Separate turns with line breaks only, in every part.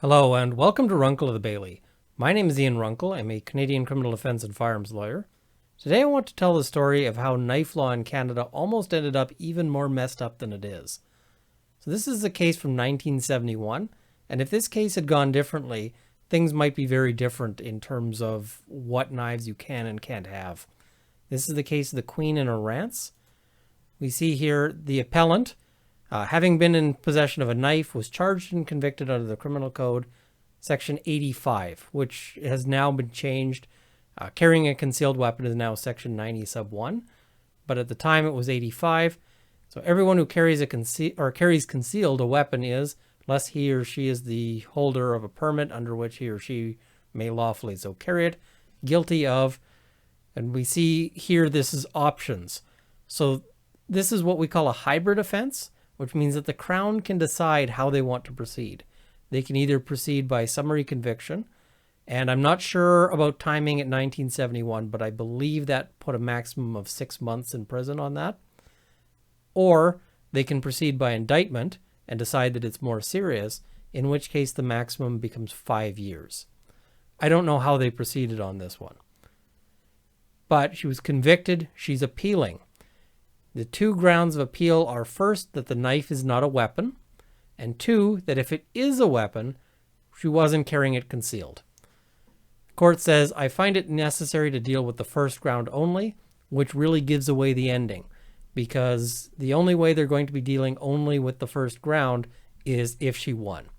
Hello and welcome to Runkle of the Bailey. My name is Ian Runkle. I'm a Canadian criminal defense and firearms lawyer. Today I want to tell the story of how knife law in Canada almost ended up even more messed up than it is. So this is a case from 1971, and if this case had gone differently, things might be very different in terms of what knives you can and can't have. This is the case of the Queen and Arrance. We see here the appellant, having been in possession of a knife, was charged and convicted under the Criminal Code, Section 85, which has now been changed. Carrying a concealed weapon is now Section 90 sub 1, but at the time it was 85. So everyone who carries concealed a weapon is, unless he or she is the holder of a permit under which he or she may lawfully so carry it, guilty of, and we see here this is options. So this is what we call a hybrid offense, which means that the Crown can decide how they want to proceed. They can either proceed by summary conviction, and I'm not sure about timing at 1971, but I believe that put a maximum of 6 months in prison on that. Or they can proceed by indictment and decide that it's more serious, in which case the maximum becomes 5 years. I don't know how they proceeded on this one. But she was convicted, she's appealing. The two grounds of appeal are, first, that the knife is not a weapon, and two, that if it is a weapon, she wasn't carrying it concealed. The court says, I find it necessary to deal with the first ground only, which really gives away the ending, because the only way they're going to be dealing only with the first ground is if she won.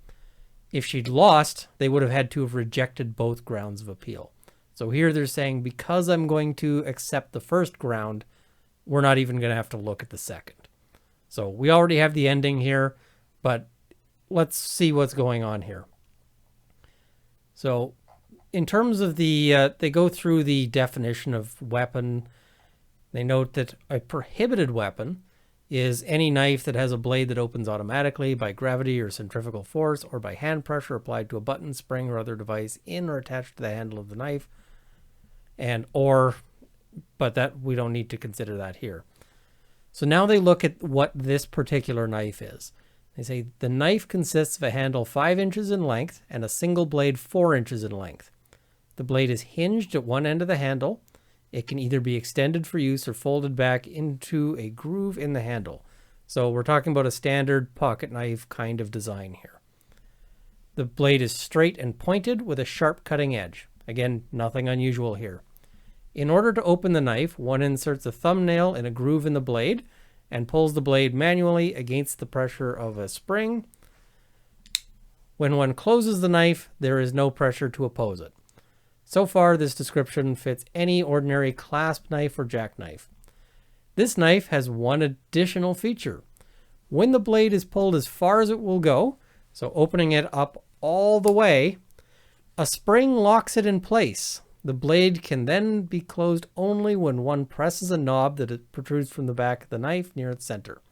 If she'd lost, they would have had to have rejected both grounds of appeal. So here they're saying, because I'm going to accept the first ground, we're not even going to have to look at the second. So we already have the ending here, but let's see what's going on here. So in terms of the, they go through the definition of weapon. They note that a prohibited weapon is any knife that has a blade that opens automatically by gravity or centrifugal force or by hand pressure applied to a button, spring, or other device in or attached to the handle of the knife, but that we don't need to consider that here. So now they look at what this particular knife is. They say the knife consists of a handle 5 inches in length and a single blade 4 inches in length. The blade is hinged at one end of the handle. It can either be extended for use or folded back into a groove in the handle. So we're talking about a standard pocket knife kind of design here. The blade is straight and pointed with a sharp cutting edge. Again, nothing unusual here. In order to open the knife, one inserts a thumbnail in a groove in the blade and pulls the blade manually against the pressure of a spring. When one closes the knife, there is no pressure to oppose it. So far, this description fits any ordinary clasp knife or jackknife. This knife has one additional feature. When the blade is pulled as far as it will go, so opening it up all the way, a spring locks it in place. The blade can then be closed only when one presses a knob that protrudes from the back of the knife near its center.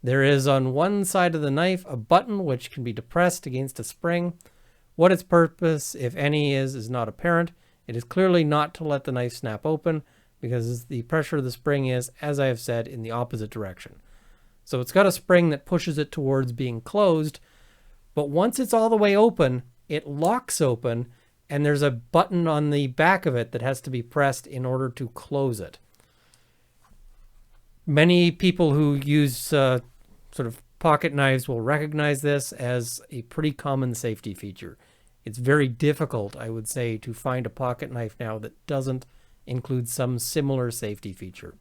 There is on one side of the knife a button which can be depressed against a spring. What its purpose, if any, is not apparent. It is clearly not to let the knife snap open, because the pressure of the spring is, as I have said, in the opposite direction. So it's got a spring that pushes it towards being closed, but once it's all the way open, it locks open, and there's a button on the back of it that has to be pressed in order to close it. Many people who use sort of pocket knives will recognize this as a pretty common safety feature. It's very difficult, I would say, to find a pocket knife now that doesn't include some similar safety feature.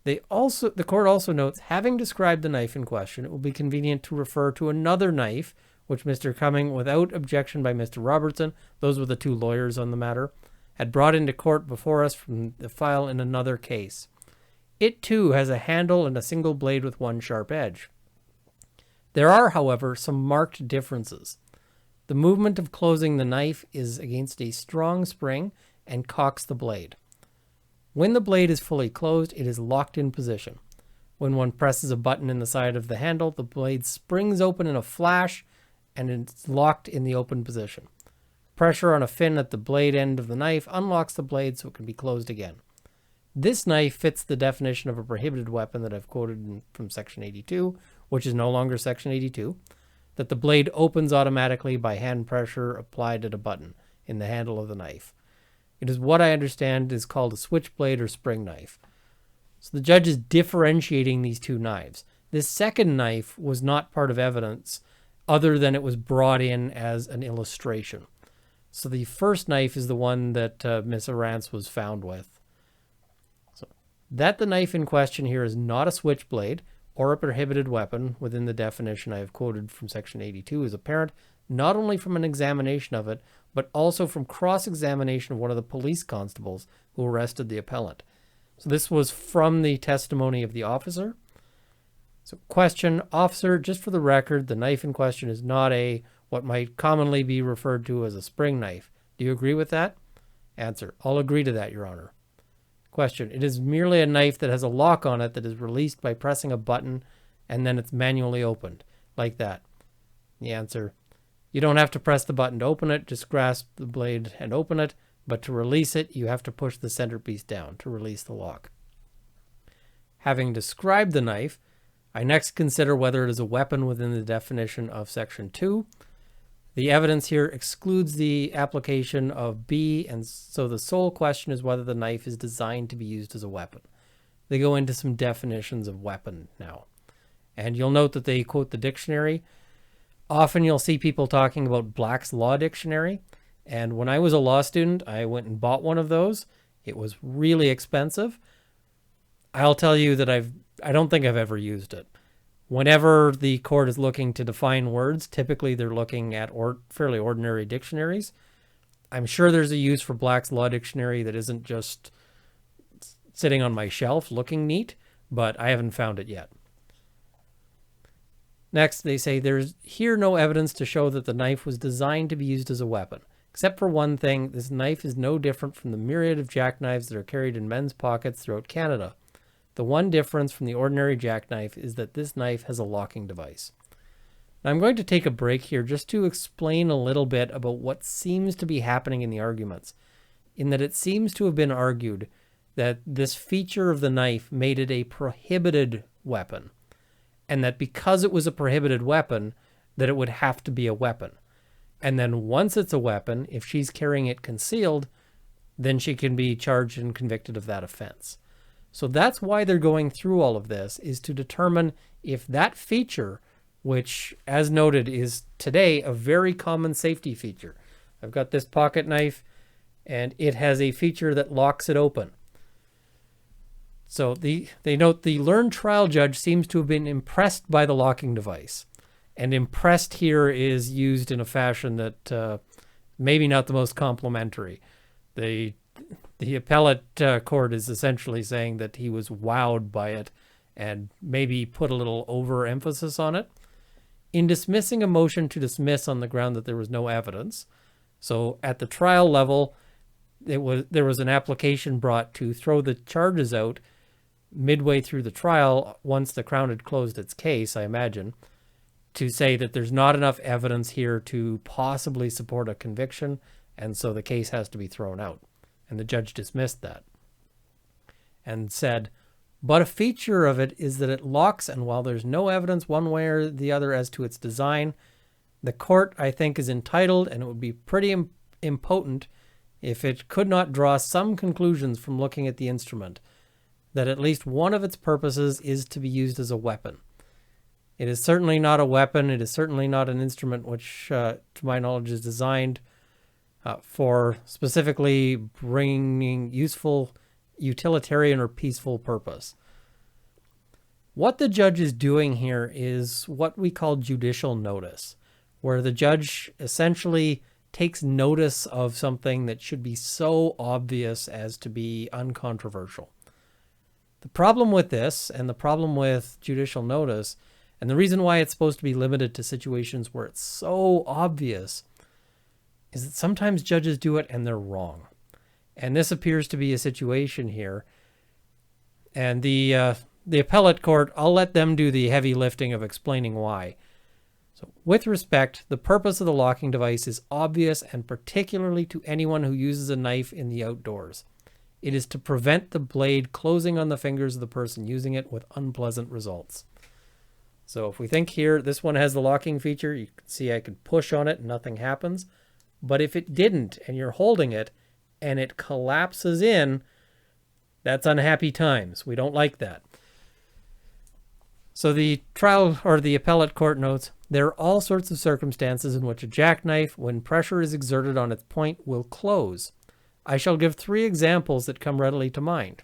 The court also notes, having described the knife in question, it will be convenient to refer to another knife which Mr. Cumming, without objection by Mr. Robertson, those were the two lawyers on the matter, had brought into court before us from the file in another case. It too has a handle and a single blade with one sharp edge. There are, however, some marked differences. The movement of closing the knife is against a strong spring and cocks the blade. When the blade is fully closed, it is locked in position. When one presses a button in the side of the handle, the blade springs open in a flash and it's locked in the open position. Pressure on a fin at the blade end of the knife unlocks the blade so it can be closed again. This knife fits the definition of a prohibited weapon that I've quoted from Section 82, which is no longer Section 82. that the blade opens automatically by hand pressure applied at a button in the handle of the knife. It is what I understand is called a switchblade or spring knife. So the judge is differentiating these two knives. This second knife was not part of evidence other than it was brought in as an illustration. So the first knife is the one that Miss Arrance was found with. So that the knife in question here is not a switchblade or a prohibited weapon within the definition I have quoted from Section 82 is apparent not only from an examination of it, but also from cross-examination of one of the police constables who arrested the appellant. So this was from the testimony of the officer. So question, officer, just for the record, the knife in question is not what might commonly be referred to as a spring knife. Do you agree with that? Answer, I'll agree to that, Your Honor. Question, it is merely a knife that has a lock on it that is released by pressing a button and then it's manually opened, like that. The answer, you don't have to press the button to open it, just grasp the blade and open it, but to release it, you have to push the centerpiece down to release the lock. Having described the knife, I next consider whether it is a weapon within the definition of Section 2. The evidence here excludes the application of B, and so the sole question is whether the knife is designed to be used as a weapon. They go into some definitions of weapon now. And you'll note that they quote the dictionary. Often you'll see people talking about Black's Law Dictionary. And when I was a law student, I went and bought one of those. It was really expensive. I'll tell you that I don't think I've ever used it. Whenever the court is looking to define words, typically they're looking at fairly ordinary dictionaries. I'm sure there's a use for Black's Law Dictionary that isn't just sitting on my shelf looking neat, but I haven't found it yet. Next, they say there's here no evidence to show that the knife was designed to be used as a weapon. Except for one thing, this knife is no different from the myriad of jackknives that are carried in men's pockets throughout Canada. The one difference from the ordinary jackknife is that this knife has a locking device. Now, I'm going to take a break here just to explain a little bit about what seems to be happening in the arguments, in that it seems to have been argued that this feature of the knife made it a prohibited weapon, and that because it was a prohibited weapon, that it would have to be a weapon. And then once it's a weapon, if she's carrying it concealed, then she can be charged and convicted of that offense. So that's why they're going through all of this, is to determine if that feature, which, as noted, is today a very common safety feature. I've got this pocket knife, and it has a feature that locks it open. So they note the learned trial judge seems to have been impressed by the locking device. And impressed here is used in a fashion that maybe not the most complimentary. The appellate court is essentially saying that he was wowed by it and maybe put a little overemphasis on it. In dismissing a motion to dismiss on the ground that there was no evidence, so at the trial level, there was an application brought to throw the charges out midway through the trial, once the Crown had closed its case, I imagine, to say that there's not enough evidence here to possibly support a conviction, and so the case has to be thrown out. And the judge dismissed that and said, but a feature of it is that it locks, and while there's no evidence one way or the other as to its design, the court, I think, is entitled, and it would be pretty impotent if it could not draw some conclusions from looking at the instrument, that at least one of its purposes is to be used as a weapon. It is certainly not a weapon. It is certainly not an instrument which, to my knowledge, is designed for specifically bringing useful, utilitarian, or peaceful purpose. What the judge is doing here is what we call judicial notice, where the judge essentially takes notice of something that should be so obvious as to be uncontroversial. The problem with this, and the problem with judicial notice, and the reason why it's supposed to be limited to situations where it's so obvious, is that sometimes judges do it and they're wrong. And this appears to be a situation here. And the appellate court, I'll let them do the heavy lifting of explaining why. So with respect, the purpose of the locking device is obvious, and particularly to anyone who uses a knife in the outdoors. It is to prevent the blade closing on the fingers of the person using it with unpleasant results. So if we think here, this one has the locking feature. You can see I could push on it and nothing happens. But if it didn't and you're holding it and it collapses in, that's unhappy times. We don't like that. So the trial or the appellate court notes, there are all sorts of circumstances in which a jackknife, when pressure is exerted on its point, will close. I shall give 3 examples that come readily to mind.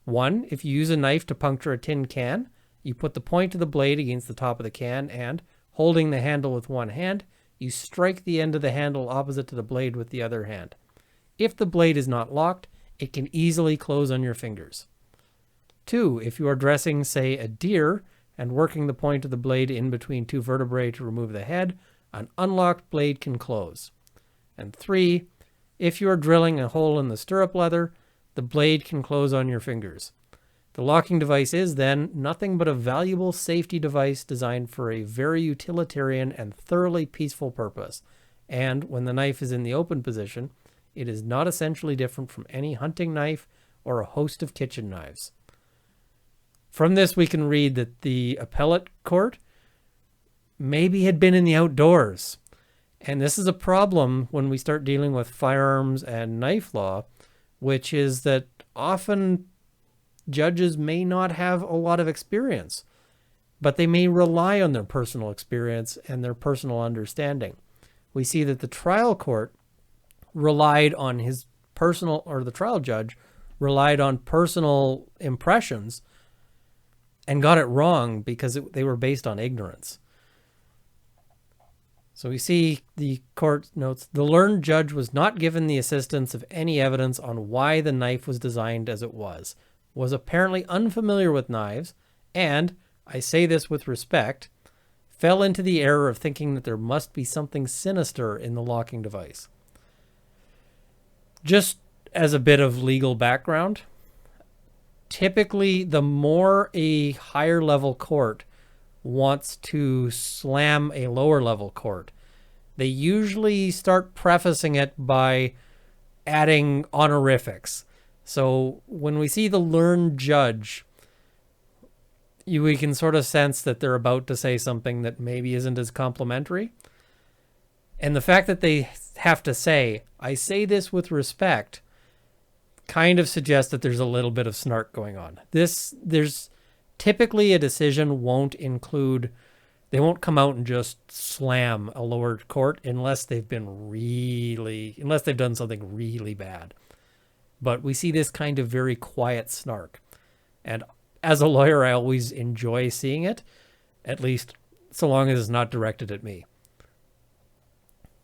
1, if you use a knife to puncture a tin can, you put the point of the blade against the top of the can and, holding the handle with one hand, you strike the end of the handle opposite to the blade with the other hand. If the blade is not locked, it can easily close on your fingers. 2, if you are dressing, say, a deer and working the point of the blade in between 2 vertebrae to remove the head, an unlocked blade can close. And 3, if you are drilling a hole in the stirrup leather, the blade can close on your fingers. The locking device is, then, nothing but a valuable safety device designed for a very utilitarian and thoroughly peaceful purpose, and when the knife is in the open position, it is not essentially different from any hunting knife or a host of kitchen knives. From this, we can read that the appellate court maybe had been in the outdoors. And this is a problem when we start dealing with firearms and knife law, which is that often judges may not have a lot of experience, but they may rely on their personal experience and their personal understanding. We see that the trial court relied on his personal, or the trial judge relied on personal impressions and got it wrong because they were based on ignorance. So we see the court notes, the learned judge was not given the assistance of any evidence on why the knife was designed as it was apparently unfamiliar with knives, and, I say this with respect, fell into the error of thinking that there must be something sinister in the locking device. Just as a bit of legal background, typically the more a higher level court wants to slam a lower level court, they usually start prefacing it by adding honorifics. So when we see the learned judge, we can sort of sense that they're about to say something that maybe isn't as complimentary. And the fact that they have to say, I say this with respect, kind of suggests that there's a little bit of snark going on. There's typically a decision won't include, they won't come out and just slam a lower court unless they've done something really bad. But we see this kind of very quiet snark. And as a lawyer, I always enjoy seeing it, at least so long as it's not directed at me.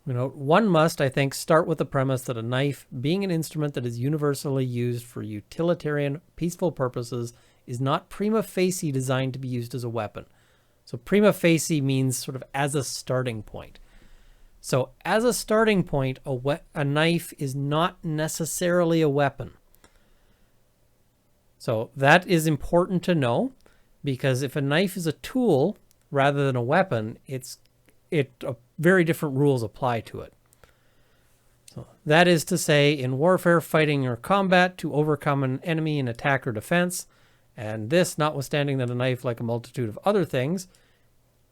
One must, I think, start with the premise that a knife, being an instrument that is universally used for utilitarian, peaceful purposes, is not prima facie designed to be used as a weapon. So prima facie means sort of as a starting point. So as a starting point, a knife is not necessarily a weapon. So that is important to know, because if a knife is a tool rather than a weapon, very different rules apply to it. So that is to say, in warfare, fighting, or combat, to overcome an enemy in attack or defense, and this notwithstanding that a knife, like a multitude of other things,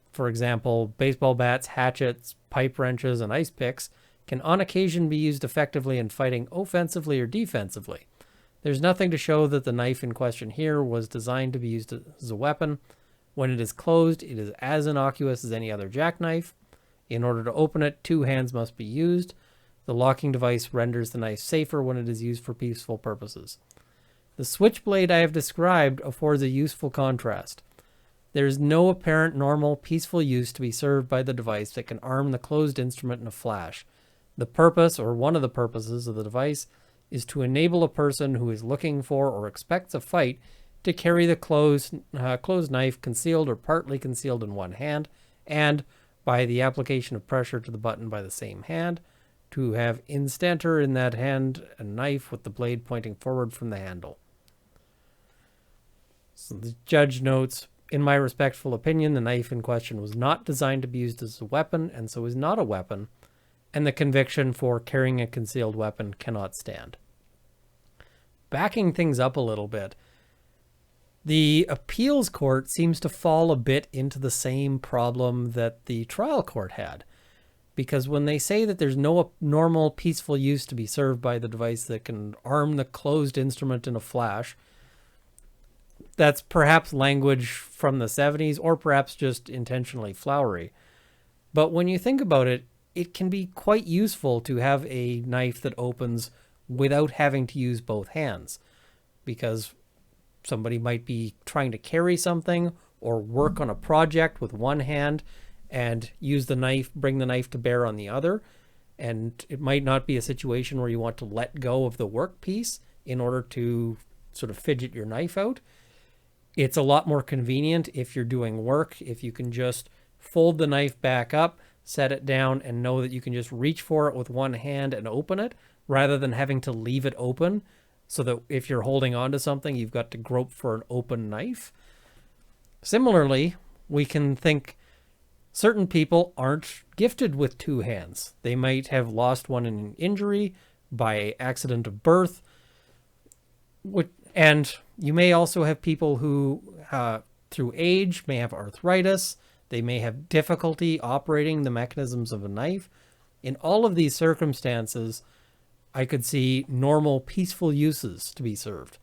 for example, baseball bats, hatchets, pipe wrenches, and ice picks, can on occasion be used effectively in fighting offensively or defensively. There's nothing to show that the knife in question here was designed to be used as a weapon. When it is closed, it is as innocuous as any other jackknife. In order to open it, 2 hands must be used. The locking device renders the knife safer when it is used for peaceful purposes. The switchblade I have described affords a useful contrast. There is no apparent normal, peaceful use to be served by the device that can arm the closed instrument in a flash. The purpose, or one of the purposes of the device, is to enable a person who is looking for or expects a fight to carry the closed knife concealed or partly concealed in one hand, and, by the application of pressure to the button by the same hand, to have instanter in that hand a knife with the blade pointing forward from the handle. So the judge notes, in my respectful opinion, the knife in question was not designed to be used as a weapon, and so is not a weapon, and the conviction for carrying a concealed weapon cannot stand. Backing things up a little bit, The appeals court seems to fall a bit into the same problem that the trial court had, because when they say that there's no normal peaceful use to be served by the device that can arm the closed instrument in a flash, that's perhaps language from the 70s or perhaps just intentionally flowery. But when you think about it, it can be quite useful to have a knife that opens without having to use both hands, because somebody might be trying to carry something or work on a project with one hand and use the knife, bring the knife to bear on the other. And it might not be a situation where you want to let go of the workpiece in order to sort of fidget your knife out. It's a lot more convenient if you're doing work, if you can just fold the knife back up, set it down, and know that you can just reach for it with one hand and open it, rather than having to leave it open, so that if you're holding on to something, you've got to grope for an open knife. Similarly, we can think certain people aren't gifted with two hands. They might have lost one in an injury, by accident of birth. And you may also have people who, through age, may have arthritis. They may have difficulty operating the mechanisms of a knife. In all of these circumstances, I could see normal, peaceful uses to be served.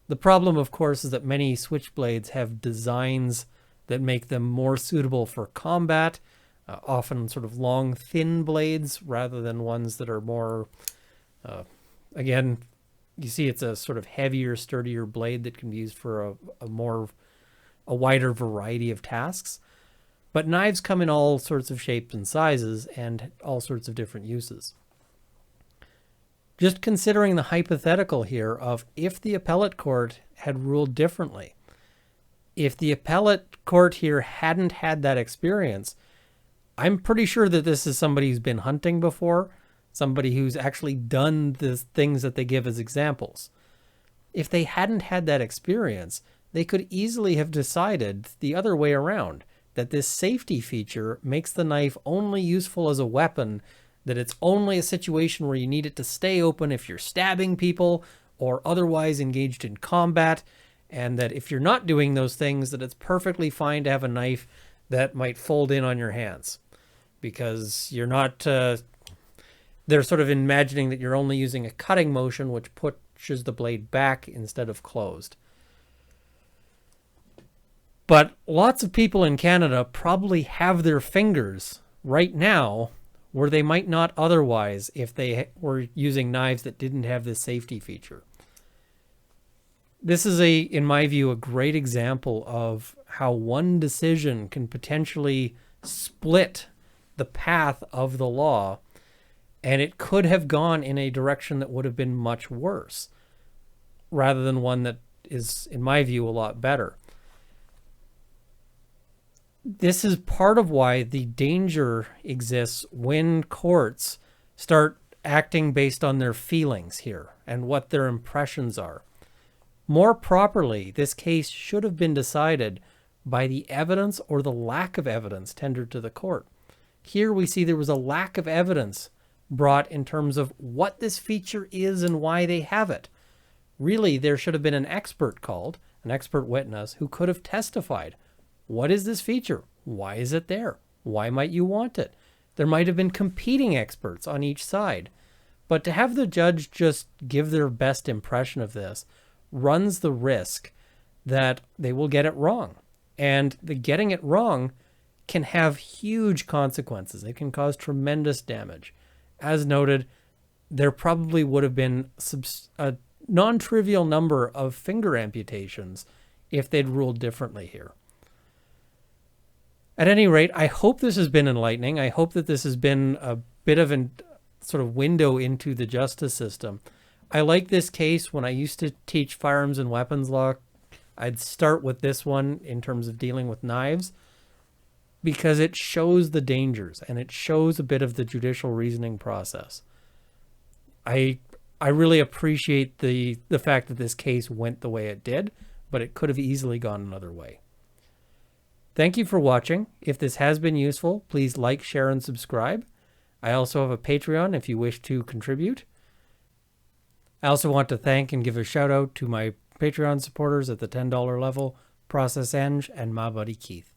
The problem, of course, is that many switchblades have designs that make them more suitable for combat, often sort of long, thin blades rather than ones that are more, again, you see it's a sort of heavier, sturdier blade that can be used for a wider variety of tasks. But knives come in all sorts of shapes and sizes and all sorts of different uses. Just considering the hypothetical here of if the appellate court had ruled differently, if the appellate court here hadn't had that experience, I'm pretty sure that this is somebody who's been hunting before, somebody who's actually done the things that they give as examples. If they hadn't had that experience, they could easily have decided the other way around, that this safety feature makes the knife only useful as a weapon, that it's only a situation where you need it to stay open if you're stabbing people or otherwise engaged in combat, and that if you're not doing those things, that it's perfectly fine to have a knife that might fold in on your hands, because you're not, they're sort of imagining that you're only using a cutting motion which pushes the blade back instead of closed. But lots of people in Canada probably have their fingers right now where they might not otherwise if they were using knives that didn't have this safety feature. This is, in my view, a great example of how one decision can potentially split the path of the law, and it could have gone in a direction that would have been much worse, rather than one that is, in my view, a lot better. This is part of why the danger exists when courts start acting based on their feelings here and what their impressions are. More properly, this case should have been decided by the evidence or the lack of evidence tendered to the court. Here we see there was a lack of evidence brought in terms of what this feature is and why they have it. Really, there should have been an expert called, an expert witness, who could have testified. What is this feature? Why is it there? Why might you want it? There might have been competing experts on each side. But to have the judge just give their best impression of this runs the risk that they will get it wrong. And the getting it wrong can have huge consequences. It can cause tremendous damage. As noted, there probably would have been a non-trivial number of finger amputations if they'd ruled differently here. At any rate, I hope this has been enlightening. I hope that this has been a bit of a sort of window into the justice system. I like this case. When I used to teach firearms and weapons law, I'd start with this one in terms of dealing with knives, because it shows the dangers and it shows a bit of the judicial reasoning process. I really appreciate the fact that this case went the way it did, but it could have easily gone another way. Thank you for watching. If this has been useful, please like, share, and subscribe. I also have a Patreon if you wish to contribute. I also want to thank and give a shout out to my Patreon supporters at the $10 level, Process Eng and my buddy Keith.